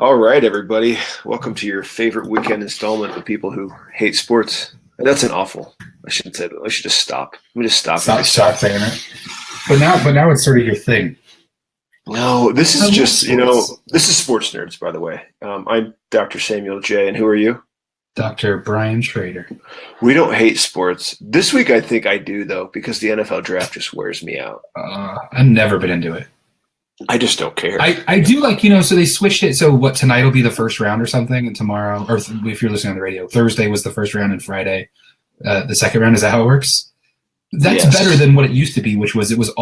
All right, everybody. Welcome to your favorite weekend installment of people who hate sports. And that's an awful. I shouldn't say that. I should just stop. Let me just stop. Stop saying it. But now it's sort of your thing. No, this is just, this is Sports Nerds, by the way. I'm Dr. Samuel J. And who are you? Dr. Brian Schrader. We don't hate sports. This week I think I do, though, because the NFL draft just wears me out. I've never been into it. I just don't care. I do like, so they switched it. So what, tonight will be the first round or something, and tomorrow, or if you're listening on the radio, Thursday was the first round and Friday the second round. Is that how it works? That's better than what it used to be, which was it was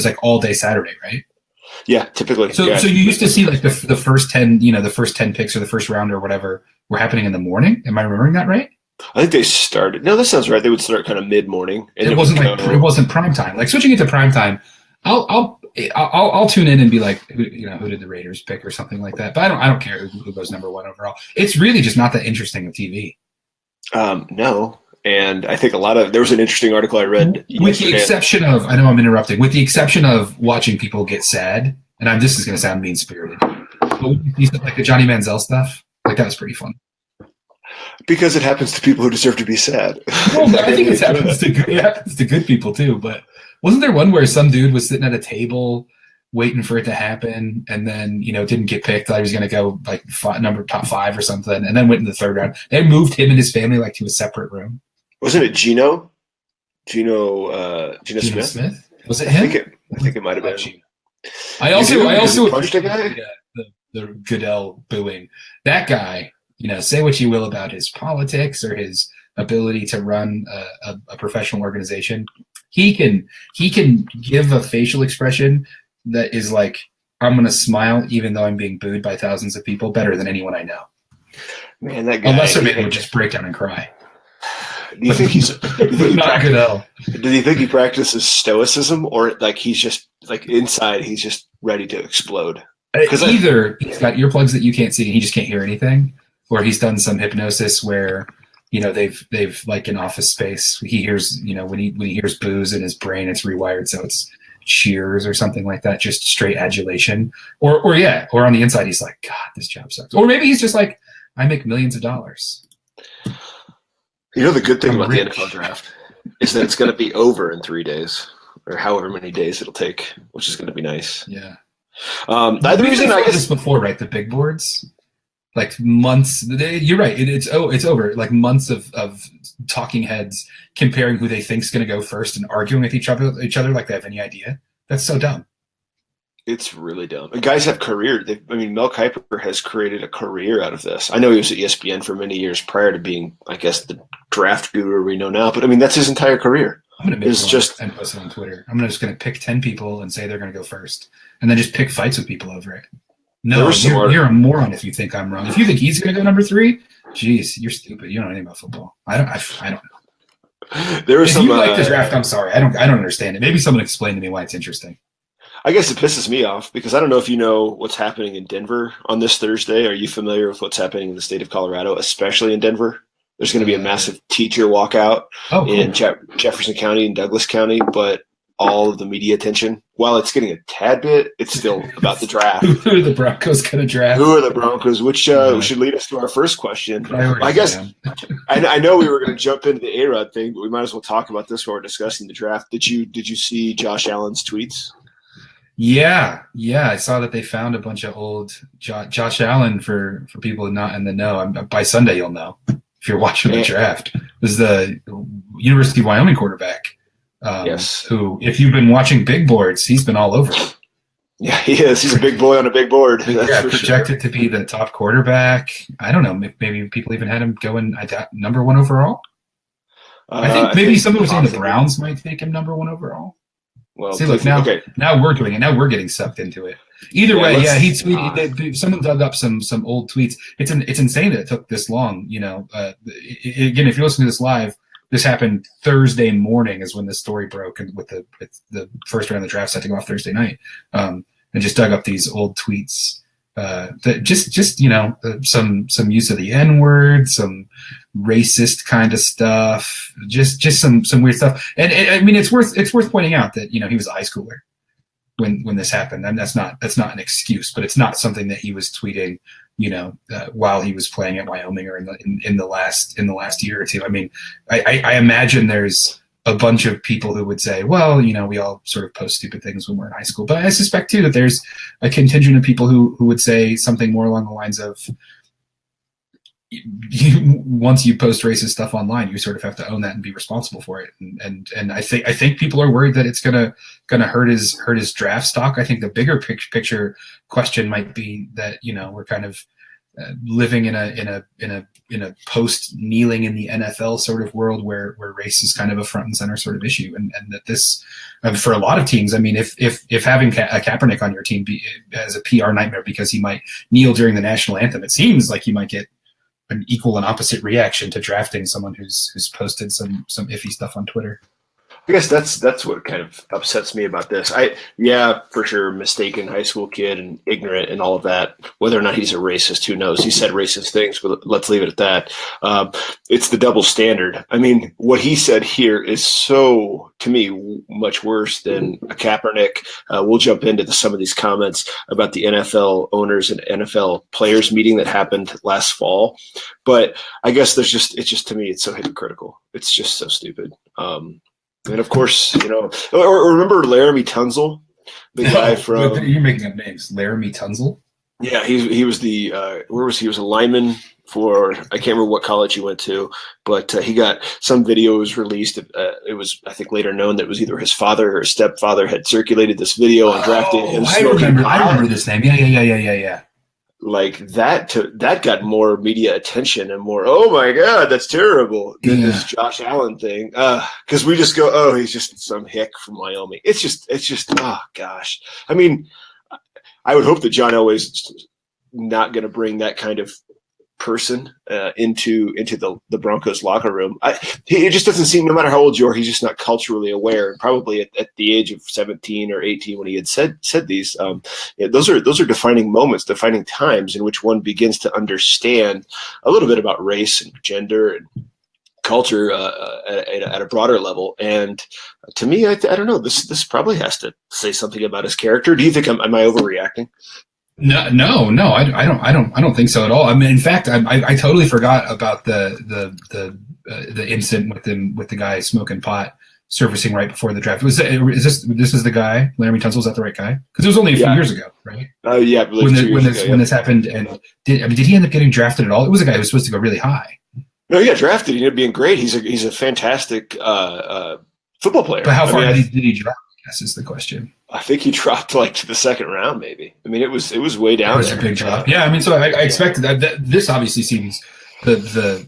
like all day Saturday, right? Yeah, typically. So you used to see like the first 10, the first 10 picks or the first round or whatever were happening in the morning. Am I remembering that right? I think they started. No, that sounds right. They would start kind of mid-morning. And it wasn't prime time. Like switching it to prime time, I'll tune in and be like, who did the Raiders pick or something like that. But I don't care who goes number one overall. It's really just not that interesting of TV. No. And I think there was an interesting article I read with the exception of, I know I'm interrupting, with the exception of watching people get sad, and this is going to sound mean-spirited, but like the Johnny Manziel stuff, like that was pretty fun. Because it happens to people who deserve to be sad. Well, I think it happens to good people too, but wasn't there one where some dude was sitting at a table waiting for it to happen and then, didn't get picked, thought he was going to go like top 5 or something, and then went in the third round. They moved him and his family like to a separate room. Wasn't it Geno Smith? Was it him? I think it might have been. I also punched a guy. The Goodell booing that guy. Say what you will about his politics or his ability to run a professional organization. He can give a facial expression that is like, I'm going to smile even though I'm being booed by thousands of people, better than anyone I know. Man, that guy. A lesser man would just break down and cry. Do you think he's not Goodell? Do you think he practices stoicism, or like he's just like inside he's just ready to explode? Either he's got earplugs that you can't see and he just can't hear anything, or he's done some hypnosis where they've like in Office Space he hears when he hears boos in his brain it's rewired so it's cheers or something like that, just straight adulation, or on the inside he's like, God, this job sucks, or maybe he's just like, I make millions of dollars. The good thing about the NFL draft is that it's going to be over in 3 days, or however many days it'll take, which is going to be nice. Yeah. The reason I guess this before, right? The big boards, like months. You're right. It's over. Like months of talking heads comparing who they think is going to go first and arguing with each other like they have any idea. That's so dumb. It's really dumb. And guys have careers. Mel Kiper has created a career out of this. I know he was at ESPN for many years prior to being, I guess, the draft guru we know now. But that's his entire career. I'm going to and post it on Twitter. I'm just going to pick 10 people and say they're going to go first, and then just pick fights with people over it. No, you're a moron if you think I'm wrong. If you think he's going to go number 3, geez, you're stupid. You don't know anything about football. I don't know. If you like the draft, I'm sorry. I don't understand it. Maybe someone explain to me why it's interesting. I guess it pisses me off because I don't know if you know what's happening in Denver on this Thursday. Are you familiar with what's happening in the state of Colorado, especially in Denver? There's going to be a massive teacher walkout in Jefferson County and Douglas County, but all of the media attention, while it's getting a tad bit, it's still about the draft. Who are the Broncos going to draft? Who are the Broncos? Which should lead us to our first question. I guess I know we were going to jump into the A-Rod thing, but we might as well talk about this while we're discussing the draft. Did you see Josh Allen's tweets? Yeah. I saw that they found a bunch of old Josh Allen for people not in the know. By Sunday, you'll know if you're watching the draft. This is the University of Wyoming quarterback. Yes. Who, if you've been watching big boards, he's been all over. Yeah, he is. He's a big boy on a big board. Projected to be the top quarterback. I don't know. Maybe people even had him going number 1 overall. I think maybe someone was saying the Browns might take him number 1 overall. Well, see, look, now we're doing it. Now we're getting sucked into it. Either way, he tweeted. Someone dug up some old tweets. It's insane that it took this long. Again, if you're listening to this live, this happened Thursday morning is when this story broke, and with the first round of the draft set to go off Thursday night, and just dug up these old tweets. That just some use of the N-word, some racist kind of stuff, just some weird stuff. And it's worth pointing out that he was a high schooler when this happened, and that's not an excuse, but it's not something that he was tweeting while he was playing at Wyoming or in the last year or two. I mean, I imagine there's a bunch of people who would say, well, we all sort of post stupid things when we're in high school. But I suspect too that there's a contingent of people who would say something more along the lines of, once you post racist stuff online, you sort of have to own that and be responsible for it. And I think people are worried that it's gonna hurt his draft stock. I think the bigger picture question might be that we're kind of living in a post kneeling in the NFL sort of world where race is kind of a front and center sort of issue, and that this for a lot of teams. I mean, if having a Kaepernick on your team as a PR nightmare because he might kneel during the national anthem, it seems like you might get an equal and opposite reaction to drafting someone who's posted some iffy stuff on Twitter. I guess that's what kind of upsets me about this. For sure, mistaken high school kid and ignorant and all of that. Whether or not he's a racist, who knows? He said racist things, but let's leave it at that. It's the double standard. I mean, what he said here is so, to me, much worse than a Kaepernick. We'll jump into some of these comments about the NFL owners and NFL players meeting that happened last fall. But I guess it's just to me, it's so hypocritical. It's just so stupid. And of course, or remember Laramie Tunzel, the guy from. You're making up names. Laramie Tunzel? Yeah, he was the where was he? He was a lineman for, I can't remember what college he went to, but he got some video was released. It was, I think, later known that it was either his father or his stepfather had circulated this video and drafted him. I remember this name. Yeah. Like that got more media attention and more, oh my God, that's terrible, than this Josh Allen thing. Because we just go, oh, he's just some hick from Wyoming. It's just, oh gosh. I mean, I would hope that John Elway's not going to bring that kind of person into the Broncos locker room. It just doesn't seem, no matter how old you are, he's just not culturally aware. And probably at the age of 17 or 18 when he had said these, those are defining moments, defining times in which one begins to understand a little bit about race and gender and culture at a broader level. And to me, I don't know, this probably has to say something about his character. Do you think am I overreacting? No, I don't think so at all. I mean, in fact, I totally forgot about the incident with the guy smoking pot surfacing right before the draft. This is the guy, Laramie Tunsil? Is that the right guy? Because it was only a few years ago, right? Yeah, when this happened, and did he end up getting drafted at all? It was a guy who was supposed to go really high. No, he got drafted. He ended up being great. He's a fantastic football player. But how far did he drop? I guess is the question. I think he dropped like to the second round, maybe. I mean, it was way down. It was a big drop. Yeah, I mean, so I expected that. This obviously seems the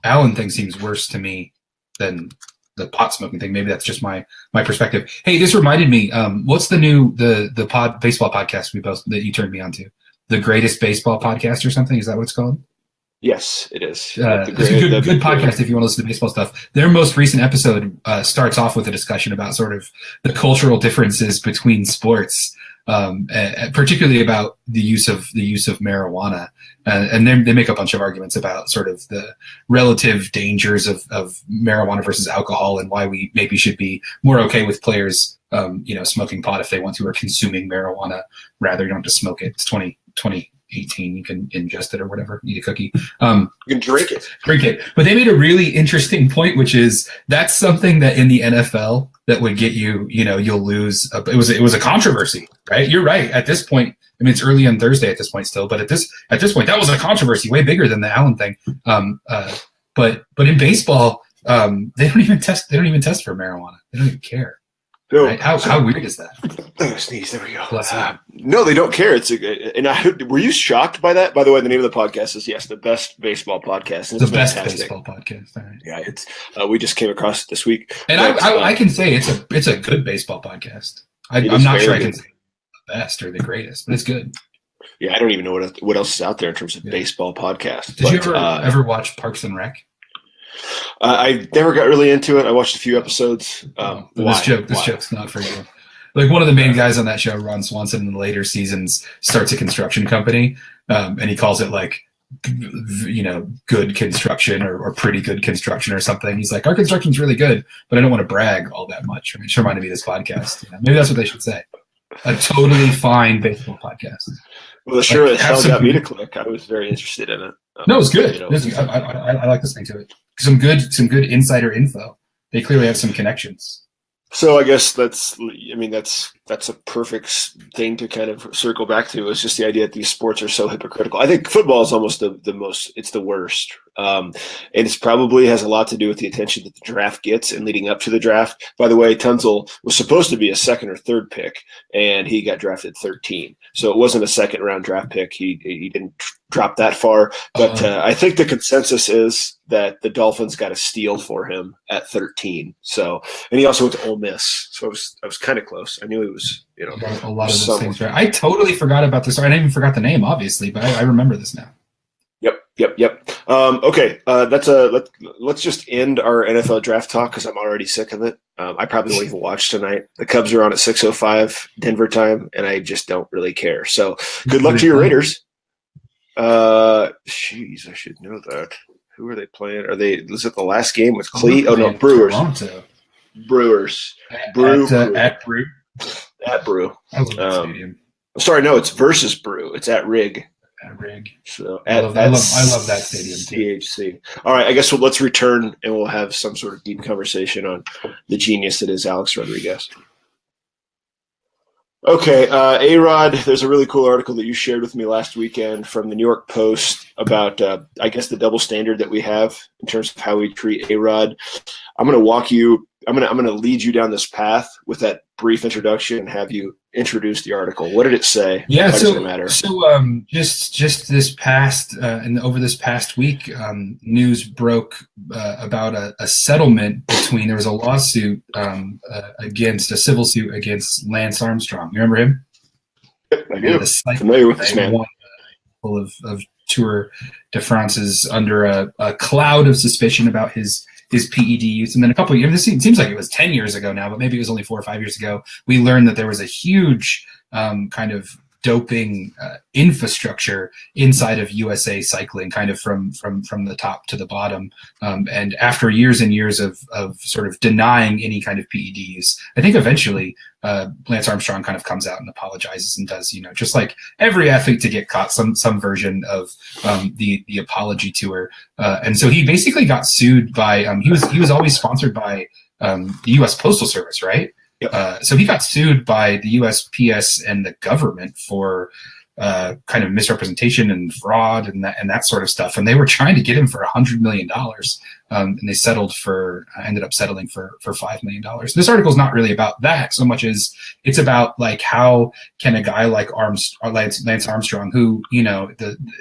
Allen thing seems worse to me than the pot smoking thing. Maybe that's just my perspective. Hey, this reminded me. What's the new baseball podcast that you turned me on to? The Greatest Baseball Podcast or something? Is that what it's called? Yes, it is. It's a good podcast if you want to listen to baseball stuff. Their most recent episode starts off with a discussion about sort of the cultural differences between sports, particularly about the use of marijuana, and they make a bunch of arguments about sort of the relative dangers of marijuana versus alcohol and why we maybe should be more okay with players, smoking pot if they want to, or consuming marijuana rather. You don't have to smoke it. It's 2018, you can ingest it or whatever, eat a cookie. You can drink it. But they made a really interesting point, which is that's something that in the NFL that would get you, you'll lose. It was a controversy, right? You're right. At this point, I mean, it's early on Thursday at this point still, but at this point, that was a controversy way bigger than the Allen thing. But in baseball, they don't even test for marijuana. They don't even care. No, right? How weird is that? Oh, sneeze. There we go. No, they don't care. Were you shocked by that? By the way, the name of the podcast is the Best Baseball Podcast. It's the best baseball podcast. Right. Yeah, it's we just came across it this week. And I can say it's a good baseball podcast. I'm not sure I can say the best or the greatest, but it's good. Yeah, I don't even know what else is out there in terms of baseball podcasts. Did you ever watch Parks and Rec? I never got really into it. I watched a few episodes. This joke's not for you. Like one of the main guys on that show, Ron Swanson, in the later seasons starts a construction company, and he calls it like, good construction or pretty good construction or something. He's like, our construction's really good, but I don't want to brag all that much. I mean, it reminded me of this podcast. Maybe that's what they should say. A totally fine baseball podcast. Well, sure as hell got me to click. I was very interested in it. No, it's good. I like listening to it. Some good insider info. They clearly have some connections. So I guess that's a perfect thing to kind of circle back to. It's just the idea that these sports are so hypocritical. I think football is almost the most, it's the worst. And it's probably has a lot to do with the attention that the draft gets and leading up to the draft. By the way, Tunzel was supposed to be a second or third pick, and he got drafted 13. So it wasn't a second round draft pick. He didn't drop that far. But I think the consensus is that the Dolphins got a steal for him at 13. So, and he also went to Ole Miss. So I was kind of close. I knew he was, a lot of those things. Right? I totally forgot about this. I even forgot the name, obviously, but I remember this now. Yep. Okay, let's just end our NFL draft talk because I'm already sick of it. I probably won't even watch tonight. The Cubs are on at 6:05 Denver time, and I just don't really care. So good luck to your Raiders. Jeez, I should know that. Who are they playing? Is it the last game with Cleveland? Oh no, Brewers. Toronto. Brewers. At Brew. At Brew. I love that stadium. Sorry, no, it's versus Brew. It's at Rig. At Rig. So I love that stadium too. CHC. All right, I guess let's return and we'll have some sort of deep conversation on the genius that is Alex Rodriguez. Okay, A-Rod, there's a really cool article that you shared with me last weekend from the New York Post about, I guess, the double standard that we have in terms of how we treat A-Rod. I'm going to lead you down this path with that brief introduction and have you introduce the article. What did it say? Yeah, Why does it matter? Just this past and over this past week, news broke about a settlement between. There was a lawsuit against a civil suit against Lance Armstrong. You remember him? Yep, I do. Familiar with this man. Full of Tour de France's under a cloud of suspicion about his PED use. And then a couple of years, it seems like it was 10 years ago now, but maybe it was only 4 or 5 years ago, we learned that there was a huge kind of doping infrastructure inside of USA Cycling, kind of from the top to the bottom. And after years and years of sort of denying any kind of PED use, I think eventually Lance Armstrong kind of comes out and apologizes and does, just like every athlete to get caught, some version of the apology tour. And so he basically got sued by he was always sponsored by the U.S. Postal Service, right? Yep. So he got sued by the USPS and the government for kind of misrepresentation and fraud and that sort of stuff. And they were trying to get him for $100 million. And they ended up settling for $5 million. This article is not really about that so much as it's about like how can a guy like Lance Armstrong, who,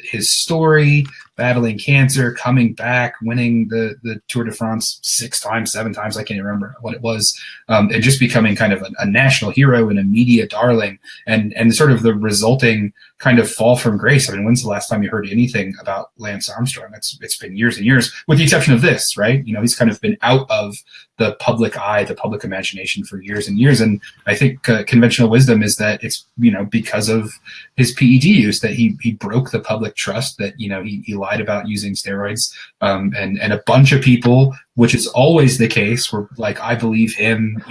his story, battling cancer, coming back, winning the Tour de France 6 times, 7 times, I can't even remember what it was, and just becoming kind of a national hero and a media darling, and sort of the resulting kind of fall from grace. I mean, when's the last time you heard anything about Lance Armstrong? It's been years and years, with the exception of this, right? He's kind of been out of the public eye, the public imagination for years and years. And I think conventional wisdom is that it's, because of his PED use that he broke the public trust, that, he lied about using steroids. And a bunch of people, which is always the case, were like, I believe him,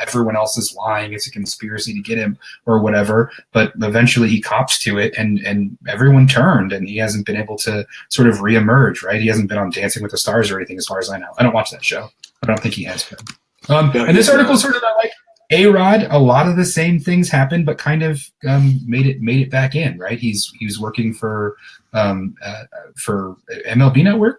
everyone else is lying. It's a conspiracy to get him or whatever. But eventually he cops to it and everyone turned, and he hasn't been able to sort of reemerge, right? He hasn't been on Dancing with the Stars or anything as far as I know. I don't watch that show. I don't think he has been. And this article is sort of like A-Rod. A lot of the same things happened, but kind of made it back in, right? He was working for MLB Network.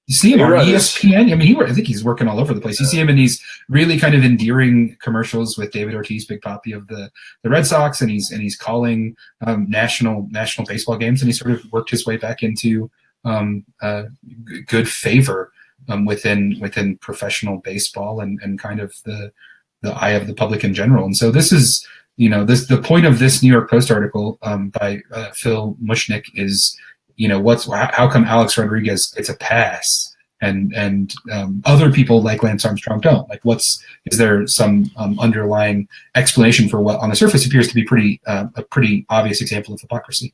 You see him on ESPN. I mean, I think he's working all over the place. You see him in these really kind of endearing commercials with David Ortiz, Big Papi of the Red Sox, and he's calling national baseball games, and he sort of worked his way back into good favor within professional baseball and kind of the eye of the public in general. And so this is, the point of this New York Post article by Phil Mushnick is, how come Alex Rodriguez gets a pass and other people like Lance Armstrong don't? Like, is there some underlying explanation for what on the surface appears to be a pretty obvious example of hypocrisy?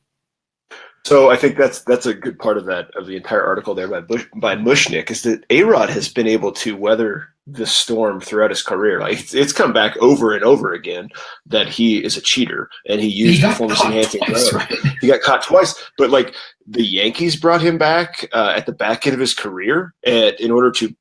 So I think that's a good part of the entire article there by Mushnick, is that A-Rod has been able to weather the storm throughout his career. Like it's come back over and over again that he is a cheater and he used performance enhancing drugs. Right? He got caught twice, but like the Yankees brought him back at the back end of his career in order to.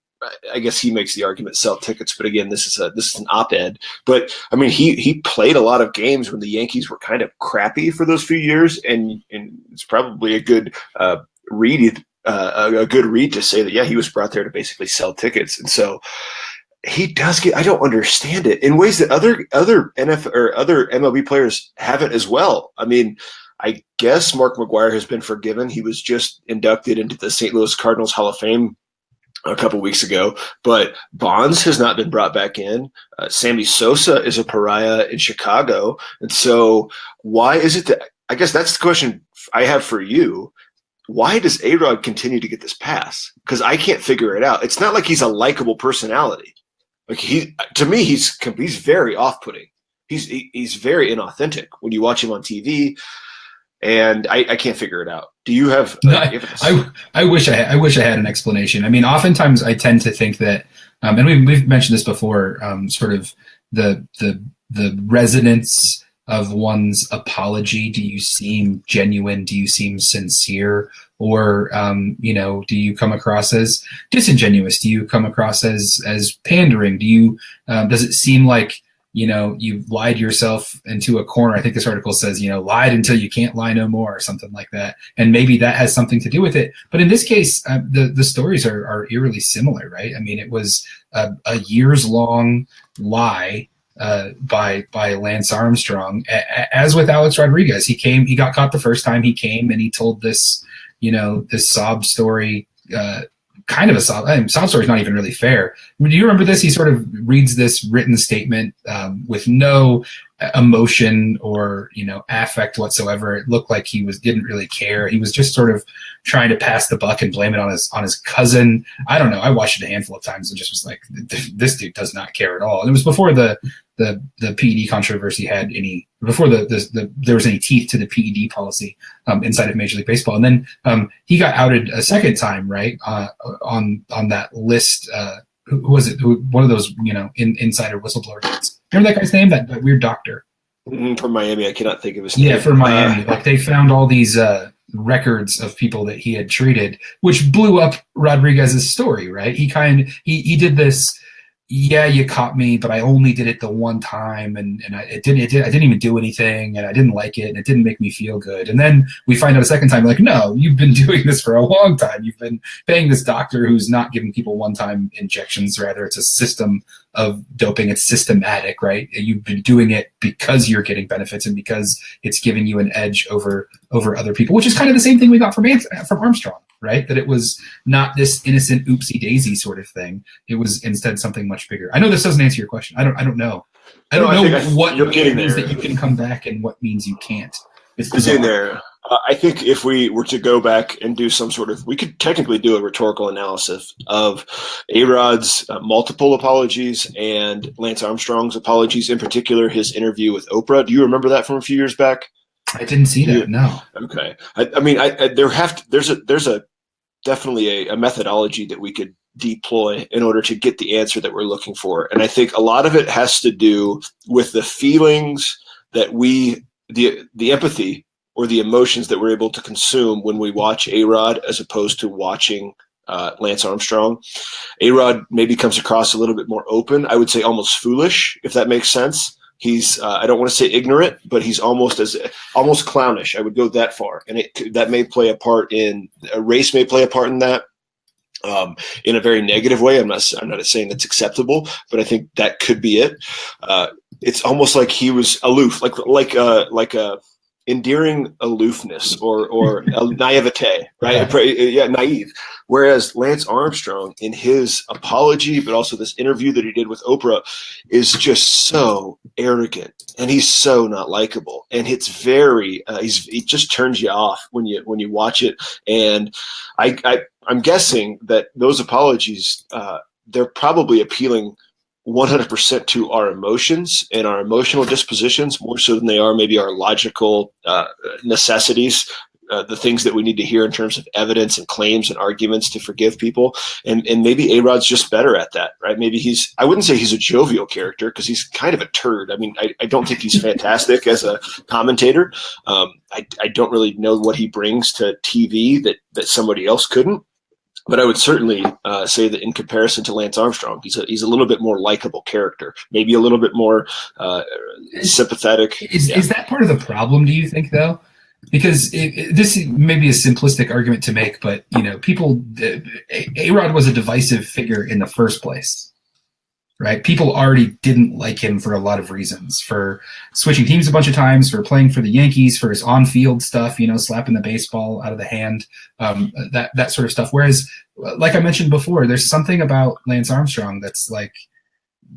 I guess he makes the argument sell tickets, but again, this is an op-ed. But I mean, he played a lot of games when the Yankees were kind of crappy for those few years, and it's probably a good read to say that he was brought there to basically sell tickets, and so he does get. I don't understand it in ways that other NFL or other MLB players haven't as well. I mean. I guess Mark McGwire has been forgiven. He was just inducted into the St. Louis Cardinals Hall of Fame a couple weeks ago, but Bonds has not been brought back in. Sammy Sosa is a pariah in Chicago. And so why is it that – I guess that's the question I have for you. Why does A-Rod continue to get this pass? Because I can't figure it out. It's not like he's a likable personality. Like to me, he's very off-putting. He's very inauthentic when you watch him on TV. And I can't figure it out. Do you have? I wish I had an explanation. I mean, oftentimes I tend to think that, and we've mentioned this before. Sort of the resonance of one's apology. Do you seem genuine? Do you seem sincere? Or do you come across as disingenuous? Do you come across as pandering? Do you? Does it seem like you've lied yourself into a corner? I think this article says, lied until you can't lie no more or something like that. And maybe that has something to do with it. But in this case, the stories are eerily similar, right? I mean, it was a years-long lie by Lance Armstrong. As with Alex Rodriguez, he got caught the first time he came and he told this, this sob story, kind of a sob story is not even really fair. I mean, do you remember this? He sort of reads this written statement with no emotion or affect whatsoever. It looked like he didn't really care. He was just sort of trying to pass the buck and blame it on his cousin. I don't know. I watched it a handful of times and just was like, this dude does not care at all. And it was before the PED controversy had any, before there was any teeth to the PED policy inside of Major League Baseball. And then he got outed a second time, right? On that list. Who was it? One of those, insider whistleblower guys. Remember that guy's name? That weird doctor. From Miami. I cannot think of his name. Yeah, from Miami. Like they found all these records of people that he had treated, which blew up Rodriguez's story, right? He did this. Yeah, you caught me, but I only did it the one time, and I didn't even do anything, and I didn't like it, and it didn't make me feel good. And then we find out a second time, like, no, you've been doing this for a long time. You've been paying this doctor who's not giving people one-time injections. Rather, it's a system of doping. It's systematic, right? You've been doing it because you're getting benefits and because it's giving you an edge over other people, which is kind of the same thing we got from Armstrong. Right? That it was not this innocent oopsie daisy sort of thing. It was instead something much bigger. I know this doesn't answer your question. I don't know. I don't know what means that you can come back and what means you can't. It's in there. I think if we were to go back and do some sort of, we could technically do a rhetorical analysis of A-Rod's multiple apologies and Lance Armstrong's apologies, in particular his interview with Oprah. Do you remember that from a few years back? I didn't see that. No. Okay. I mean, there's definitely a methodology that we could deploy in order to get the answer that we're looking for. And I think a lot of it has to do with the feelings that the empathy or the emotions that we're able to consume when we watch A-Rod as opposed to watching Lance Armstrong. A-Rod maybe comes across a little bit more open. I would say almost foolish, if that makes sense. He's I don't want to say ignorant, but he's almost clownish. I would go that far, and that may play a part in race. May play a part in that in a very negative way. I'm not saying that's acceptable, but I think that could be it. It's almost like he was aloof, like a endearing aloofness or naivete, right? Yeah, naive. Whereas Lance Armstrong, in his apology, but also this interview that he did with Oprah, is just so arrogant and he's so not likable. And it's very, he just turns you off when you watch it. And I'm guessing that those apologies, they're probably appealing 100% to our emotions and our emotional dispositions more so than they are maybe our logical necessities the things that we need to hear in terms of evidence and claims and arguments to forgive people. And maybe A-Rod's just better at that, right? Maybe I wouldn't say he's a jovial character because he's kind of a turd. I mean, I don't think he's fantastic as a commentator. I don't really know what he brings to TV that somebody else couldn't. But I would certainly say that in comparison to Lance Armstrong, he's a little bit more likable character, maybe a little bit more sympathetic. Is that part of the problem, do you think, though? Because this may be a simplistic argument to make, but A-Rod was a divisive figure in the first place, right? People already didn't like him for a lot of reasons, for switching teams a bunch of times, for playing for the Yankees, for his on-field stuff, slapping the baseball out of the hand, that sort of stuff. Whereas, like I mentioned before, there's something about Lance Armstrong that's like,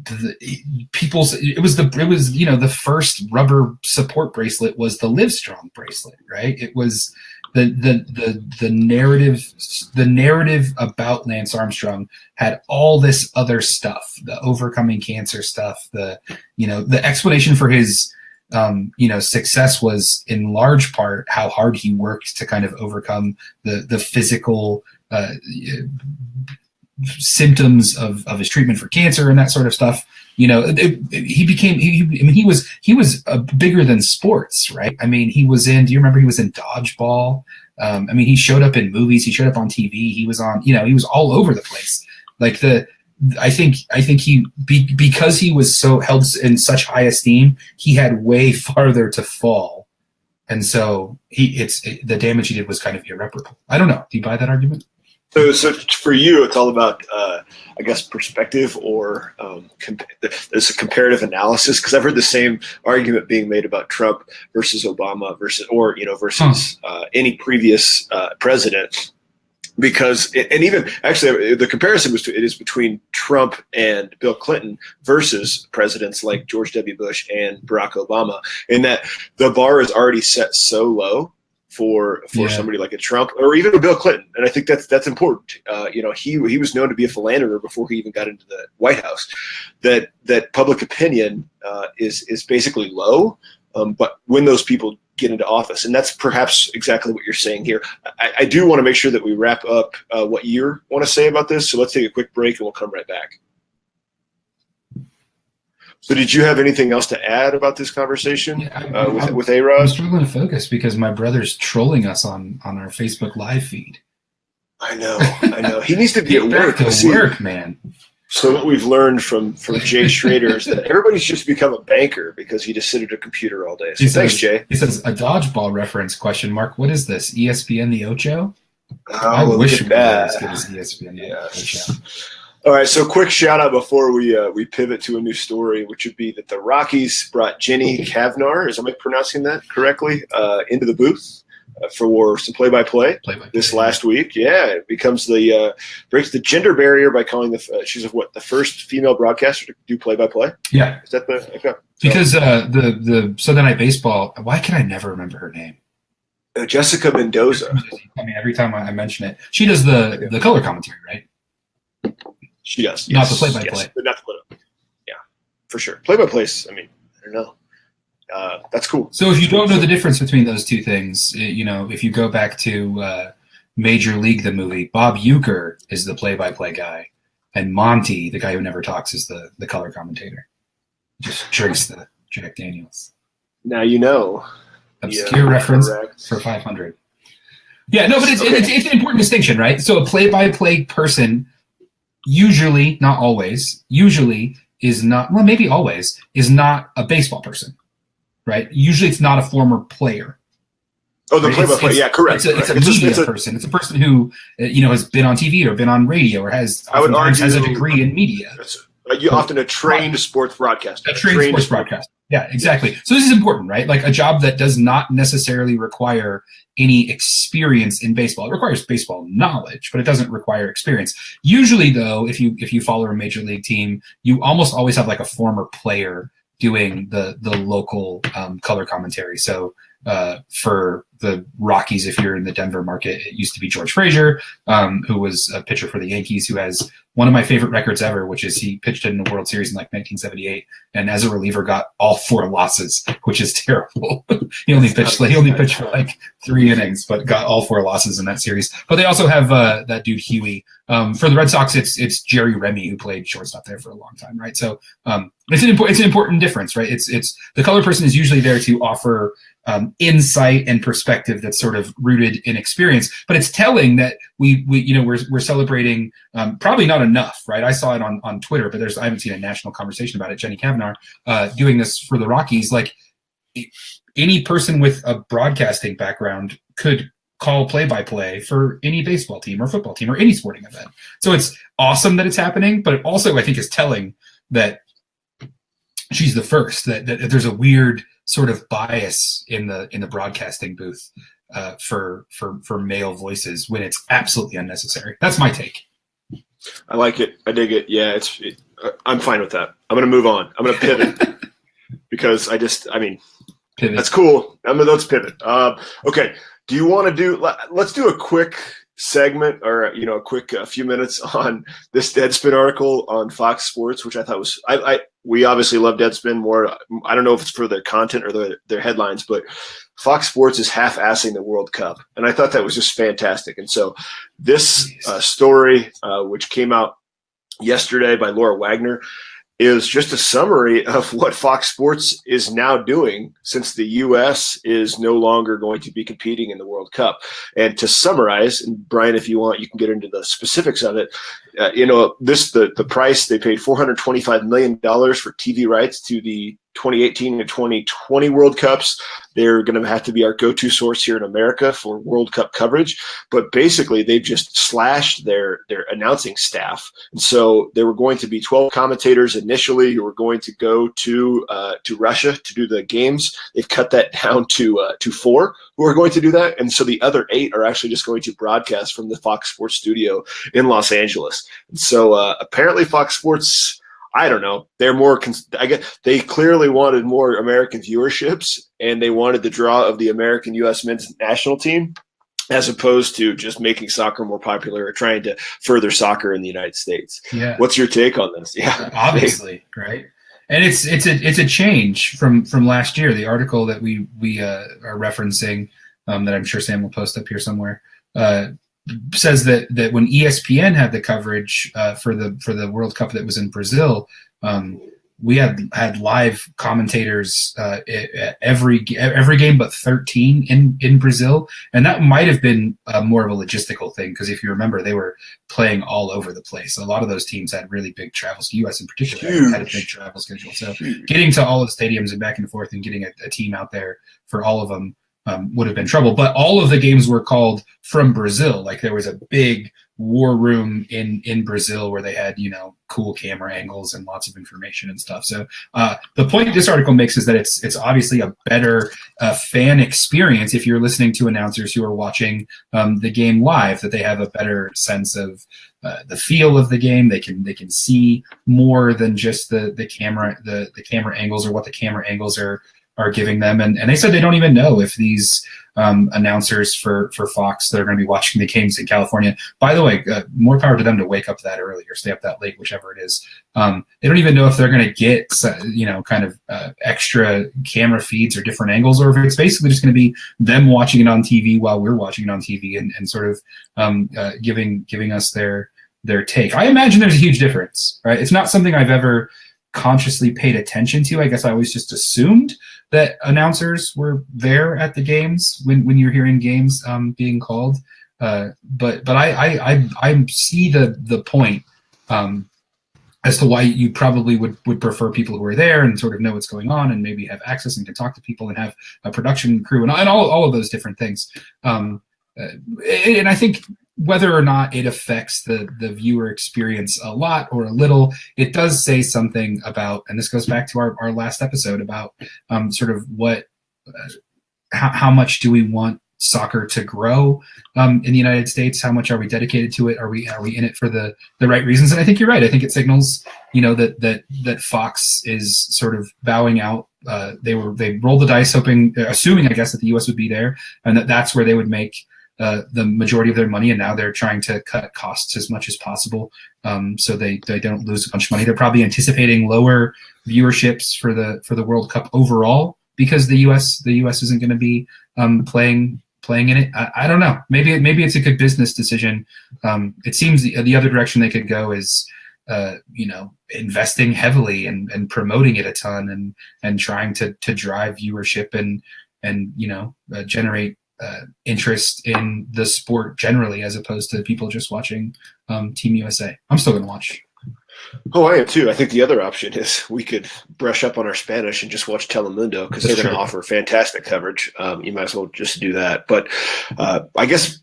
it was the first rubber support bracelet was the Live Strong bracelet, right? It was the narrative about Lance Armstrong had all this other stuff, the overcoming cancer stuff, the explanation for his success was in large part how hard he worked to kind of overcome the physical symptoms of his treatment for cancer and that sort of stuff. He was bigger than sports, right? I mean, do you remember he was in Dodgeball? He showed up in movies, he showed up on TV, he was on, he was all over the place. Like I think because he was so held in such high esteem, he had way farther to fall. And so the damage he did was kind of irreparable. I don't know. Do you buy that argument? So for you, it's all about, I guess, perspective or there's a comparative analysis, because I've heard the same argument being made about Trump versus Obama versus any previous president. Because and even actually the comparison is between Trump and Bill Clinton versus presidents like George W. Bush and Barack Obama, in that the bar is already set so low for somebody like a Trump or even a Bill Clinton, and I think that's important. He was known to be a philanderer before he even got into the White House. That public opinion is basically low, but when those people get into office, and that's perhaps exactly what you're saying here. I do want to make sure that we wrap up what you want to say about this. So let's take a quick break and we'll come right back. So did you have anything else to add about this conversation with A-Rod? I'm struggling to focus because my brother's trolling us on our Facebook Live feed. I know. He needs to be at work. Work, man. So what we've learned from Jay Schrader is that everybody's just become a banker because you just sit at a computer all day. So thanks, Jay. He says, a dodgeball reference, ? What is this, ESPN the Ocho? I wish we were as good as ESPN the Ocho. All right, so quick shout-out before we pivot to a new story, which would be that the Rockies brought Jenny Kavnar, am I pronouncing that correctly, into the booth for some play-by-play this last week. Yeah, it becomes breaks the gender barrier by calling she's the first female broadcaster to do play-by-play? Yeah. Is that okay. Because the Sunday Night Baseball, why can I never remember her name? Jessica Mendoza. I mean, every time I mention it, she does the color commentary, right? She does. Not the play-by-play. Yes, but not the play-by-play. Yeah, for sure. Play-by-plays, I don't know. That's cool. So if you don't know the difference between those two things, if you go back to Major League, the movie, Bob Uecker is the play-by-play guy, and Monty, the guy who never talks, is the color commentator. Just drinks the Jack Daniels. Now you know. Obscure reference for 500. Yeah, no, but it's an important distinction, right? So a play-by-play person usually, not always, is not, well, maybe always, is not a baseball person, right? Usually it's not a former player. Oh, the play-by-play, yeah, correct. It's a media person. It's a person who, has been on TV or been on radio or has a degree in media. Often a trained sports broadcaster. A trained sports broadcaster. Yeah, exactly. So this is important, right? Like a job that does not necessarily require any experience in baseball. It requires baseball knowledge, but it doesn't require experience. Usually, though, if you follow a major league team, you almost always have like a former player doing the local color commentary. So for the Rockies, if you're in the Denver market, it used to be George Frazier, who was a pitcher for the Yankees, who has one of my favorite records ever, which is he pitched in the World Series in like 1978, and as a reliever got all 4 losses, which is terrible. he only pitched for like 3 innings, but got all 4 losses in that series. But they also have that dude Huey. For the Red Sox, it's Jerry Remy, who played shortstop there for a long time, right? So it's an important difference, right? It's the color person is usually there to offer insight and perspective that's sort of rooted in experience, but it's telling that we're celebrating probably not enough, right? I saw it on Twitter, but I haven't seen a national conversation about it. Jenny Kavanaugh doing this for the Rockies, like any person with a broadcasting background could call play-by-play for any baseball team or football team or any sporting event. So it's awesome that it's happening, but it also, I think, is telling that she's the first, that there's a weird sort of bias in the broadcasting booth for male voices when it's absolutely unnecessary. That's my take. I like it. I dig it. Yeah, I'm fine with that. I'm going to move on. I'm going to pivot because pivot. That's cool. Let's pivot. Okay. Do you want to let's do a quick segment or, a quick few minutes on this Deadspin article on Fox Sports, which I thought was, we obviously love Deadspin more. I don't know if it's for their content or their headlines, but Fox Sports is half-assing the World Cup. And I thought that was just fantastic. And so this story, which came out yesterday by Laura Wagner, is just a summary of what Fox Sports is now doing since the U.S. is no longer going to be competing in the World Cup. And to summarize, and Brian, if you want, you can get into the specifics of it. The price, they paid $425 million for TV rights to the 2018 and 2020 World Cups. They're going to have to be our go-to source here in America for World Cup coverage. But basically, they've just slashed their announcing staff. And so there were going to be 12 commentators initially who were going to go to Russia to do the games. They've cut that down to 4 who are going to do that. And so the other 8 are actually just going to broadcast from the Fox Sports studio in Los Angeles. And so apparently Fox Sports, I don't know, they're more I guess they clearly wanted more American viewerships, and they wanted the draw of the American U.S. men's national team as opposed to just making soccer more popular or trying to further soccer in the United States. Yeah. What's your take on this? Yeah. Obviously, right? And it's a change from last year. The article that we are referencing, that I'm sure Sam will post up here somewhere, says that when ESPN had the coverage for the World Cup that was in Brazil, we had live commentators every game but 13 in Brazil, and that might have been more of a logistical thing because if you remember, they were playing all over the place. A lot of those teams had really big travels. The U.S. in particular had a big travel schedule, so getting to all of the stadiums and back and forth and getting a team out there for all of them would have been trouble. But all of the games were called from Brazil. Like there was a big war room in Brazil where they had, cool camera angles and lots of information and stuff. So the point this article makes is that it's obviously a better fan experience if you're listening to announcers who are watching the game live, that they have a better sense of the feel of the game. They can see more than just the camera angles or what the camera angles are giving them. And they said they don't even know if these announcers for Fox that are going to be watching the games in California, by the way, more power to them to wake up that early or stay up that late, whichever it is. They don't even know if they're going to get, kind of extra camera feeds or different angles, or if it's basically just going to be them watching it on TV while we're watching it on TV and sort of giving us their take. I imagine there's a huge difference, right? It's not something I've ever consciously paid attention to. I guess I always just assumed that announcers were there at the games when you're hearing games being called. But I see the point as to why you probably would prefer people who are there and sort of know what's going on and maybe have access and can talk to people and have a production crew and all of those different things. And I think whether or not it affects the viewer experience a lot or a little, it does say something about, and this goes back to our last episode about sort of how much do we want soccer to grow in the United States? How much are we dedicated to it? Are we in it for the right reasons? And I think you're right. I think it signals, that Fox is sort of bowing out they rolled the dice, assuming I guess that the U.S. would be there, and that's where they would make the majority of their money. And now they're trying to cut costs as much as possible, so they don't lose a bunch of money. They're probably anticipating lower viewerships for the World Cup overall because the U.S. isn't going to be playing in it. I don't know. Maybe it's a good business decision. It seems the other direction they could go is investing heavily and promoting it a ton and trying to drive viewership and generate interest in the sport generally, as opposed to people just watching Team USA. I'm still going to watch. Oh, I am too. I think the other option is we could brush up on our Spanish and just watch Telemundo because they're going to offer fantastic coverage. You might as well just do that. But I guess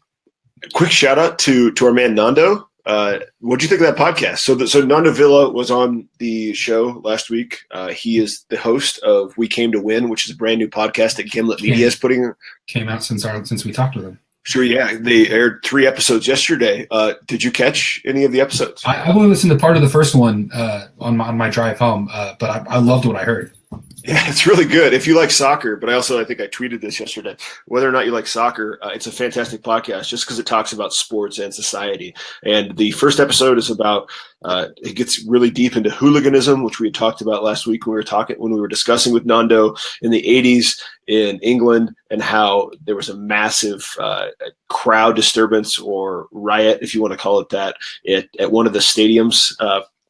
quick shout out to our man Nando. What do you think of that podcast? So Nando Villa was on the show last week. He is the host of We Came to Win, which is a brand new podcast that Gimlet Media is putting. Came out since we talked with him. Sure, yeah. They aired 3 episodes yesterday. Did you catch any of the episodes? I only listened to part of the first one on my drive home, but I loved what I heard. Yeah, it's really good. If you like soccer, but I think I tweeted this yesterday, whether or not you like soccer, it's a fantastic podcast just because it talks about sports and society. And the first episode is about, it gets really deep into hooliganism, which we had talked about last week when we were discussing with Nando in the 80s in England and how there was a massive crowd disturbance or riot, if you want to call it that, at one of the stadiums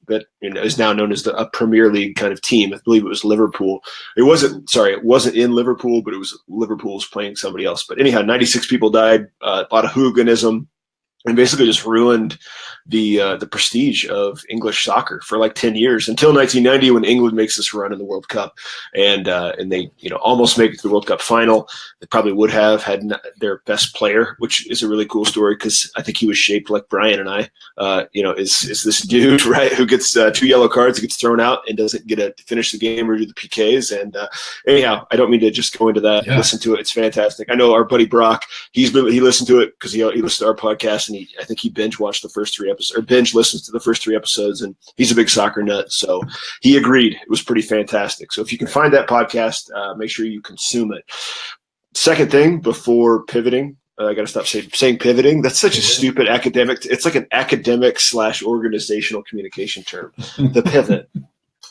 that is now known as a Premier League kind of team. I believe it was Liverpool. It wasn't in Liverpool, but it was Liverpool was playing somebody else. But anyhow, 96 people died, a lot of hooliganism, and basically just ruined the prestige of English soccer for like 10 years until 1990 when England makes this run in the World Cup and they almost make it to the World Cup final. They probably would have had their best player, which is a really cool story because I think he was shaped like Brian and I. Is this dude right who gets 2 yellow cards, gets thrown out and doesn't get to finish the game or do the PKs. And anyhow, I don't mean to just go into that. Yeah. Listen to it; it's fantastic. I know our buddy Brock. He listened to it because he listened to our podcast and I think he binge watched the first 3 episodes or binge listens to the first 3 episodes, and he's a big soccer nut. So he agreed it was pretty fantastic. So if you can find that podcast, make sure you consume it. Second thing before pivoting, I got to stop saying pivoting. That's such a stupid academic. It's like an academic / organizational communication term, the pivot.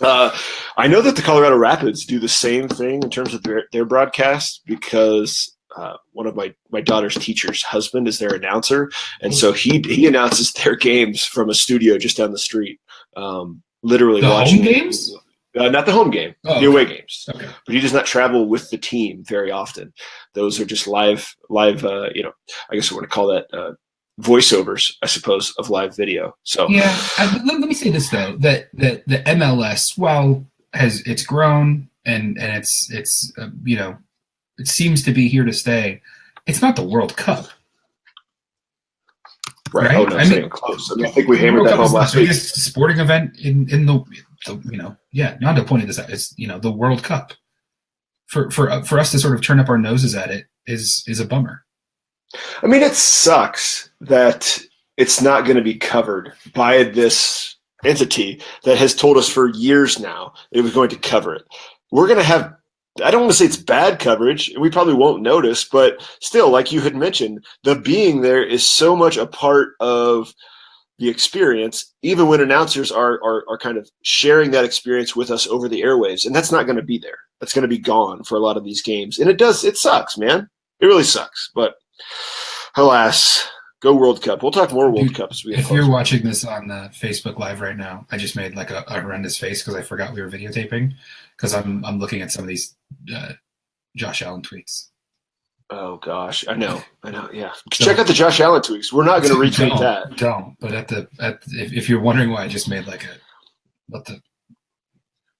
I know that the Colorado Rapids do the same thing in terms of their broadcast because one of my daughter's teacher's husband is their announcer, and so he announces their games from a studio just down the street. Literally the watching home games. Not the home game, the away games. Okay. But he does not travel with the team very often. Those are just live. I guess we want to call that voiceovers, I suppose, of live video. So yeah, let me say this though: that the MLS, while it's grown and it's it seems to be here to stay. It's not the World Cup. Right. Oh, no, I'm close. I think we hammered that home last week. Biggest sporting event in the Nando pointed this out. It's, the World Cup. For us to sort of turn up our noses at it is a bummer. I mean, it sucks that it's not going to be covered by this entity that has told us for years now it was going to cover it. We're going to have, I don't want to say it's bad coverage, and we probably won't notice, but still, like you had mentioned, the being there is so much a part of the experience, even when announcers are kind of sharing that experience with us over the airwaves, and that's not going to be there. That's going to be gone for a lot of these games, and it sucks, man. It really sucks, but alas, go World Cup. We'll talk more World Cups. If you're watching this on Facebook Live right now, I just made like a horrendous face because I forgot we were videotaping because I'm looking at some of these Josh Allen tweets. Oh gosh, I know, yeah. Check out the Josh Allen tweets. We're not going to retweet that. Don't. But if you're wondering why I just made like the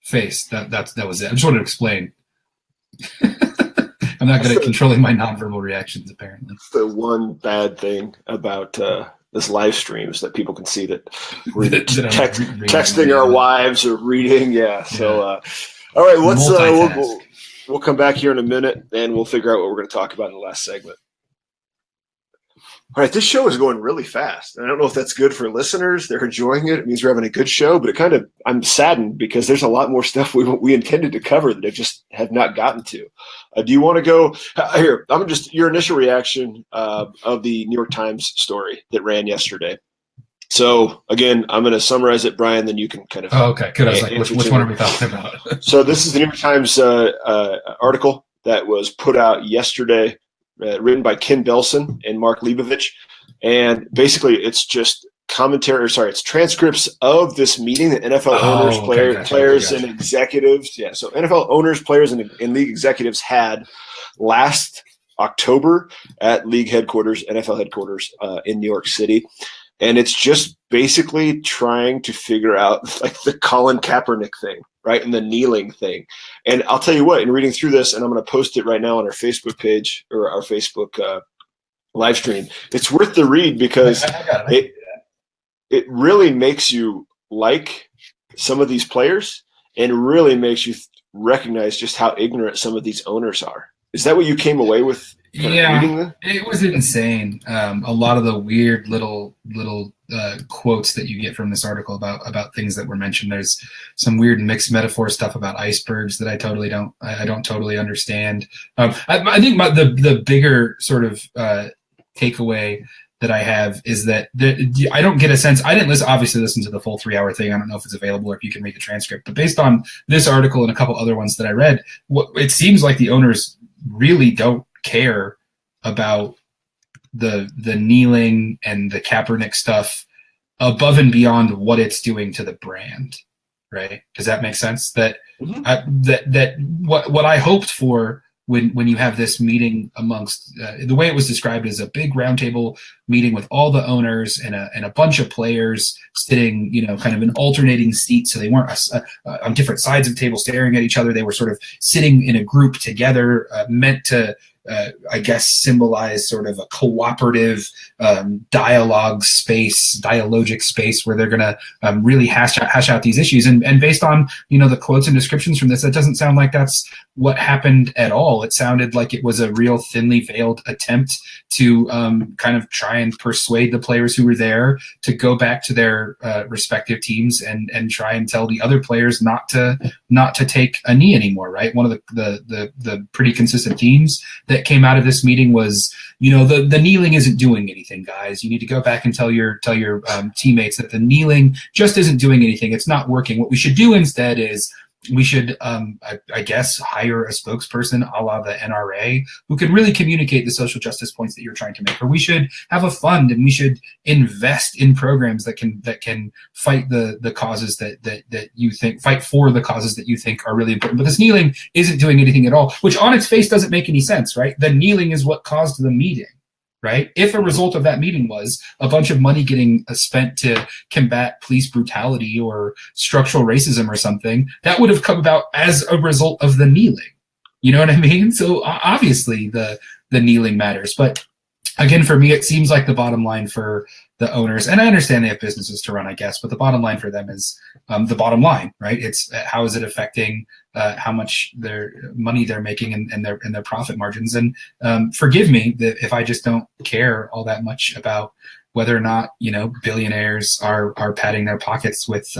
face, that was it. I just wanted to explain. I'm not good at controlling my nonverbal reactions, apparently. It's the one bad thing about this live stream is that people can see that we're texting our wives or reading. Yeah. So, all right, we'll come back here in a minute and we'll figure out what we're going to talk about in the last segment. All right, this show is going really fast. I don't know if that's good for listeners. They're enjoying it. It means we're having a good show, but I'm saddened because there's a lot more stuff we intended to cover that I just have not gotten to. Do you want to go here? I'm just your initial reaction of the New York Times story that ran yesterday. So again, I'm going to summarize it, Brian. Then you can kind of. Oh, okay, good. I was like, which one are we talking about? So this is the New York Times article that was put out yesterday. Written by Ken Belson and Mark Leibovich. And basically it's just it's transcripts of this meeting that NFL owners, players and executives. Yeah. So NFL owners, players and league executives had last October at league headquarters, NFL headquarters in New York City. And it's just basically trying to figure out like the Colin Kaepernick thing, right? And the kneeling thing. And I'll tell you what, in reading through this, and I'm going to post it right now on our Facebook page or our Facebook live stream, it's worth the read because it really makes you like some of these players and really makes you recognize just how ignorant some of these owners are. Is that what you came away with? Yeah, it was insane. A lot of the weird little quotes that you get from this article about things that were mentioned. There's some weird mixed metaphor stuff about icebergs that I don't totally understand. I think the bigger sort of takeaway that I have is that I don't get a sense. I didn't obviously listen to the full 3-hour thing. I don't know if it's available or if you can read the transcript. But based on this article and a couple other ones that I read, it seems like the owners really don't care about the kneeling and the Kaepernick stuff above and beyond what it's doing to the brand, right? Does that make sense? That what I hoped for when you have this meeting amongst the way it was described as a big roundtable meeting with all the owners and a bunch of players sitting, kind of in alternating seats, so they weren't on different sides of the table staring at each other. They were sort of sitting in a group together, meant to I guess symbolize sort of a cooperative dialogic space where they're going to really hash out these issues. And based on, the quotes and descriptions from this, that doesn't sound like that's what happened at all. It sounded like it was a real thinly veiled attempt to kind of try and persuade the players who were there to go back to their respective teams and try and tell the other players not to take a knee anymore, right? One of the pretty consistent themes that came out of this meeting was, the kneeling isn't doing anything, guys. You need to go back and tell your teammates that the kneeling just isn't doing anything. It's not working. What we should do instead is we should, I guess, hire a spokesperson a la the NRA who can really communicate the social justice points that you're trying to make. Or we should have a fund and we should invest in programs that can fight the causes that you think, fight for the causes that you think are really important. But this kneeling isn't doing anything at all, which on its face doesn't make any sense, right? The kneeling is what caused the meeting. Right? If a result of that meeting was a bunch of money getting spent to combat police brutality or structural racism or something, that would have come about as a result of the kneeling. You know what I mean? So obviously the kneeling matters. But again, for me, it seems like the bottom line for the owners, and I understand they have businesses to run, I guess, but the bottom line for them is the bottom line, right? It's how is it affecting how much their money they're making and their profit margins. And forgive me if I just don't care all that much about whether or not billionaires are padding their pockets with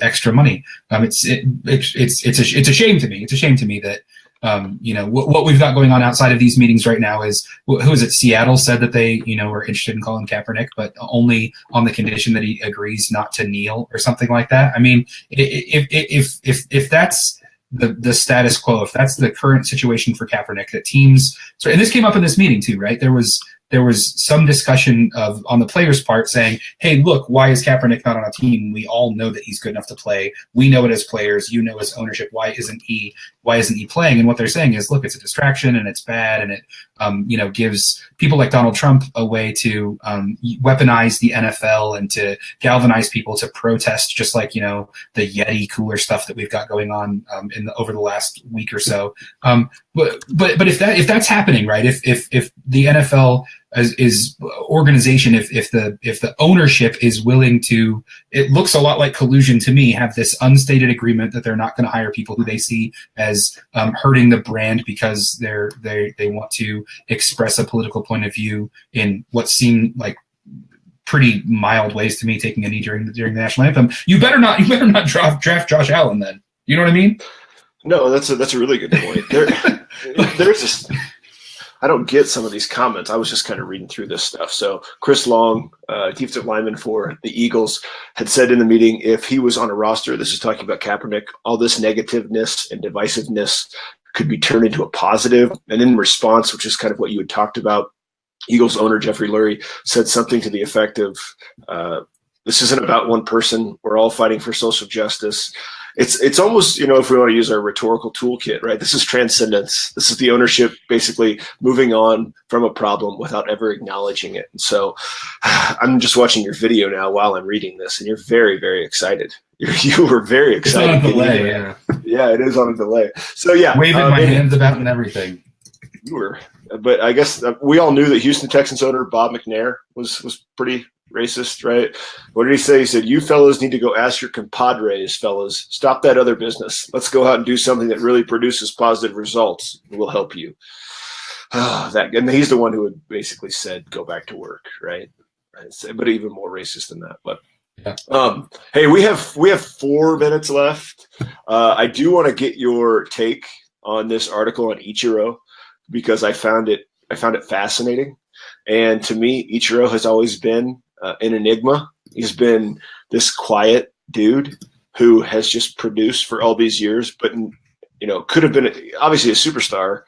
extra money. It's a shame to me. It's a shame to me that. What we've got going on outside of these meetings right now is, who is it? Seattle said that they, were interested in Colin Kaepernick, but only on the condition that he agrees not to kneel or something like that. I mean, if that's the status quo, if that's the current situation for Kaepernick, that teams, and this came up in this meeting too, right? There was some discussion on the players' part saying, hey, look, why is Kaepernick not on a team? We all know that he's good enough to play. We know it as players. As ownership. Why isn't he playing? And what they're saying is, look, it's a distraction and it's bad. And it, gives people like Donald Trump a way to weaponize the NFL and to galvanize people to protest, just like, the Yeti cooler stuff that we've got going on over the last week or so. But if that's happening, right? If the NFL is organization, if the ownership is willing to, it looks a lot like collusion to me, have this unstated agreement that they're not going to hire people who they see as hurting the brand because they want to express a political point of view in what seem like pretty mild ways to me, taking a knee during the national anthem. You better not draft Josh Allen then. You know what I mean? No, that's a really good point. There's this. I don't get some of these comments. I was just kind of reading through this stuff. So Chris Long, defensive lineman for the Eagles, had said in the meeting, if he was on a roster, this is talking about Kaepernick, all this negativeness and divisiveness could be turned into a positive. And in response, which is kind of what you had talked about, Eagles owner Jeffrey Lurie said something to the effect of, this isn't about one person. We're all fighting for social justice. It's almost, if we want to use our rhetorical toolkit, right? This is transcendence. This is the ownership basically moving on from a problem without ever acknowledging it. And so I'm just watching your video now while I'm reading this, and you're very, very excited. You were very excited. It's on a delay, yeah. Yeah, it is on a delay. So yeah. Waving my hands about and everything. You were. But I guess we all knew that Houston Texans owner Bob McNair was pretty racist, right? What did he say? He said, "You fellas need to go ask your compadres, fellas. Stop that other business. Let's go out and do something that really produces positive results. We'll help you." And he's the one who had basically said, "Go back to work," right? But even more racist than that. But yeah. Hey, we have 4 minutes left. I do want to get your take on this article on Ichiro, because I found it fascinating. And to me, Ichiro has always been an enigma. He's been this quiet dude who has just produced for all these years, but could have been obviously a superstar.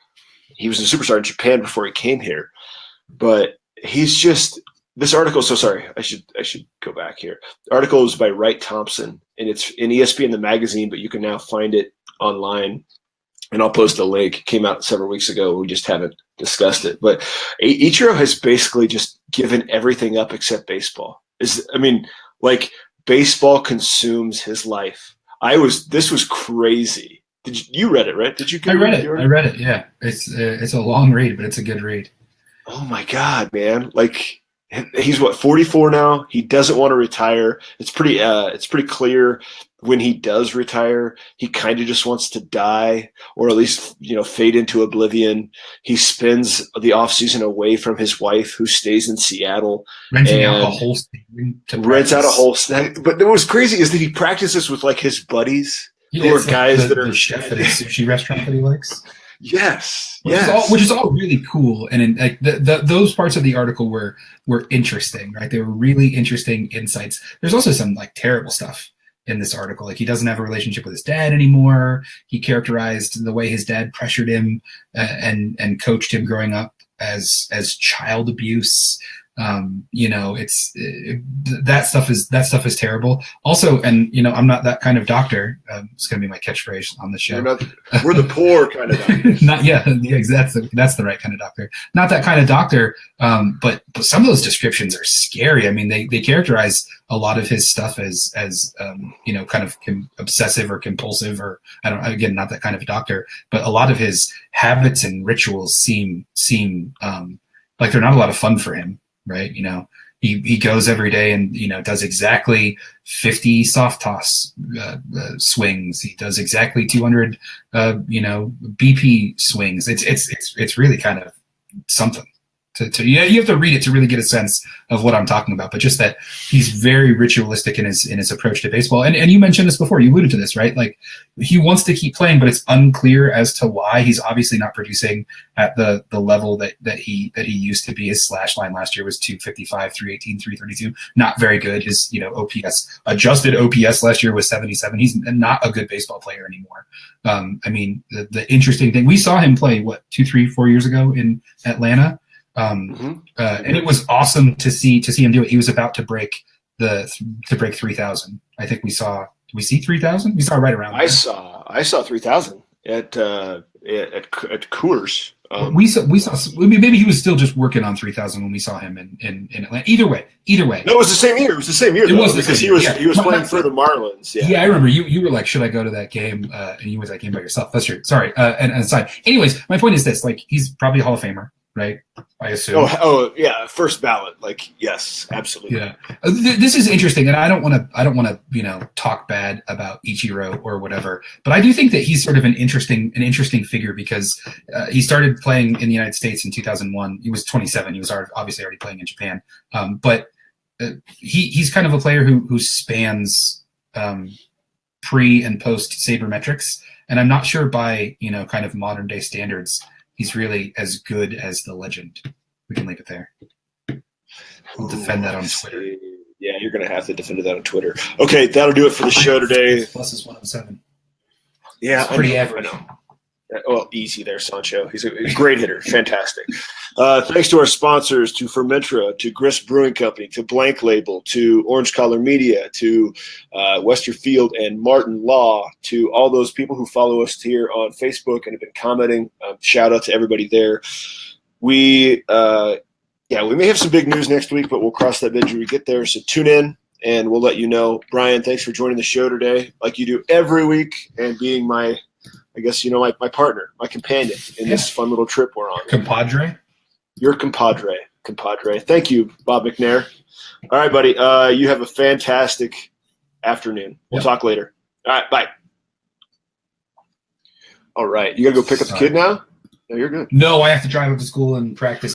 He was a superstar in Japan before he came here, but he's just this article. So sorry, I should go back here. The article is by Wright Thompson, and it's in ESPN the magazine, but you can now find it online. And I'll post a link. It came out several weeks ago. We just haven't discussed it. But Ichiro has basically just given everything up except baseball. Baseball consumes his life. This was crazy. You read it, right? Did you? I read it. I read it. Yeah, it's a long read, but it's a good read. Oh my God, man! He's 44 now. He doesn't want to retire. It's pretty clear when he does retire, he kind of just wants to die, or at least, fade into oblivion. He spends the off season away from his wife, who stays in Seattle. Renting out a whole stadium to rents out a whole stadium. But what was crazy is that he practices with his buddies, who are guys that are the chef at a sushi restaurant that he likes. Yes, which is all really cool, and those parts of the article were interesting, right? They were really interesting insights. There's also some terrible stuff in this article. He doesn't have a relationship with his dad anymore. He characterized the way his dad pressured him and coached him growing up as child abuse. That stuff is terrible. Also, and I'm not that kind of doctor. It's going to be my catchphrase on the show. We're the poor kind of doctors. That's the right kind of doctor. Not that kind of doctor. But some of those descriptions are scary. I mean, they characterize a lot of his stuff as kind of obsessive or compulsive, or again, not that kind of doctor. But a lot of his habits and rituals seem like they're not a lot of fun for him. Right. He goes every day and, does exactly 50 soft toss swings. He does exactly 200, BP swings. It's really kind of something you have to read it to really get a sense of what I'm talking about, but just that he's very ritualistic in his approach to baseball. And you mentioned this before, you alluded to this, right? He wants to keep playing, but it's unclear as to why. He's obviously not producing at the level that he used to be. His slash line last year was 255, 318, 332. Not very good. His, OPS, adjusted OPS last year was 77. He's not a good baseball player anymore. The interesting thing, we saw him play 2, 3, 4 years ago in Atlanta. And it was awesome to see him do it. He was about to break 3,000. I think did we see 3,000? We saw right around there. I saw 3,000 at Coors. We saw maybe he was still just working on 3,000 when we saw him in Atlanta. Either way. No, it was the same year. Because he was playing for the Marlins. Yeah, I remember you were like, should I go to that game? And you went to that game by yourself. That's true. Sorry. And aside. Anyways, my point is this: he's probably a Hall of Famer. right? I assume. Oh, yeah, first ballot. Like, yes, absolutely. Yeah, this is interesting, and I don't want to talk bad about Ichiro or whatever, but I do think that he's sort of an interesting figure because he started playing in the United States in 2001. He was 27. He was obviously already playing in Japan, but he's kind of a player who spans pre and post sabermetrics, and I'm not sure by kind of modern day standards he's really as good as the legend. We can leave it there. We'll defend that on Twitter. Yeah, you're going to have to defend that on Twitter. Okay, that'll do it for the show today. Plus is 107. Yeah, it's pretty average. I know. Well, easy there, Sancho. He's a great hitter. Fantastic. Thanks to our sponsors, to Fermentra, to Grist Brewing Company, to Blank Label, to Orange Collar Media, to Westerfield and Martin Law, to all those people who follow us here on Facebook and have been commenting. Shout out to everybody there. We may have some big news next week, but we'll cross that bridge when we get there. So tune in, and we'll let you know. Brian, thanks for joining the show today, like you do every week, and being my partner, my companion in this fun little trip we're on. Compadre? You're compadre. Thank you, Bob McNair. All right, buddy. You have a fantastic afternoon. We'll talk later. All right, bye. All right. You got to go pick up the kid now? No, you're good. No, I have to drive up to school and practice.